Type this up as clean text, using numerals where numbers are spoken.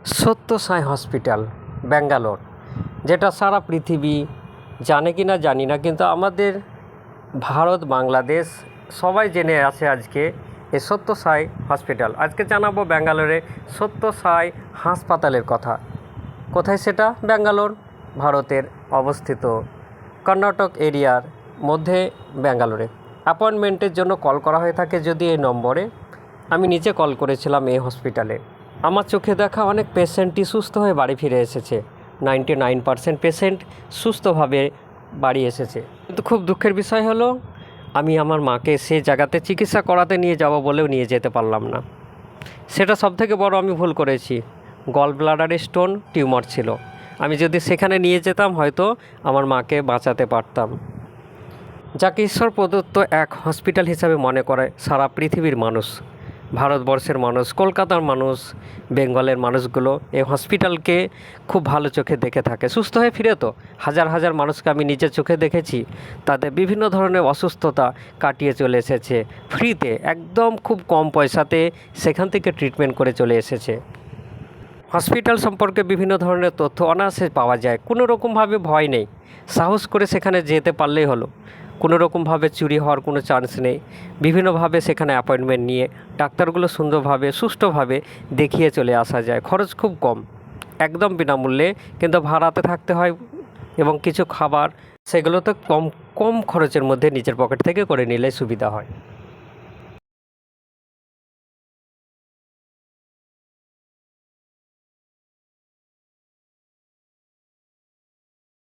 সত্য সাই হসপিটাল ব্যাঙ্গালোর, যেটা সারা পৃথিবী জানে কি না জানি না, কিন্তু আমাদের ভারত বাংলাদেশ সবাই জেনে আছে আজকে এই সত্য সাই হসপিটাল। আজকে জানাবো ব্যাঙ্গালোরে সত্য সাই হাসপাতালের কথা। কোথায় সেটা? ব্যাঙ্গালোর, ভারতের অবস্থিত কর্ণাটক এরিয়ার মধ্যে ব্যাঙ্গালোরে। অ্যাপয়েন্টমেন্টের জন্য কল করা হয়ে থাকে যদি এই নম্বরে। আমি নিজে কল করেছিলাম এই হসপিটালে। আমার চোখে দেখা অনেক পেশেন্টই সুস্থ হয়ে বাড়ি ফিরে এসেছে। 99% পেশেন্ট সুস্থভাবে বাড়ি এসেছে। কিন্তু খুব দুঃখের বিষয় হলো, আমি আমার মাকে সেই জায়গাতে চিকিৎসা করাতে নিয়ে যাব বলেও নিয়ে যেতে পারলাম না। সেটা সবথেকে বড় আমি ভুল করেছি। গল ব্লাডারে স্টোন টিউমার ছিল। আমি যদি সেখানে নিয়ে যেতাম হয়তো আমার মাকে বাঁচাতে পারতাম। যাকে ঈশ্বর প্রদত্ত এক হসপিটাল হিসাবে মনে করে সারা পৃথিবীর মানুষ, ভারতবর্ষের মানুষ, কলকাতার মানুষ, বেঙ্গলের মানুষগুলো এই হসপিটালকে খুব ভালো চোখে দেখে থাকে। সুস্থ হয়ে ফিরে তো হাজার হাজার মানুষকে আমি নিজের চোখে দেখেছি, তাদের বিভিন্ন ধরনের অসুস্থতা কাটিয়ে চলে এসেছে ফ্রিতে, একদম খুব কম পয়সাতে সেখান থেকে ট্রিটমেন্ট করে চলে এসেছে। হসপিটাল সম্পর্কে বিভিন্ন ধরনের তথ্য অনায়াসে পাওয়া যায়, কোনো রকমভাবে ভয় নেই। সাহস করে সেখানে যেতে পারলেই হলো। কোনো রকমভাবে চুরি হওয়ার কোনো চান্স নেই। বিভিন্নভাবে সেখানে অ্যাপয়েন্টমেন্ট নিয়ে ডাক্তারগুলো সুন্দরভাবে সুষ্ঠুভাবে দেখিয়ে চলে আসা যায়। খরচ খুব কম, একদম বিনামূল্যে, কিন্তু ভাড়াতে থাকতে হয় এবং কিছু খাবার সেগুলো তো কম কম খরচের মধ্যে নিজের পকেট থেকে করে নিলে সুবিধা হয়।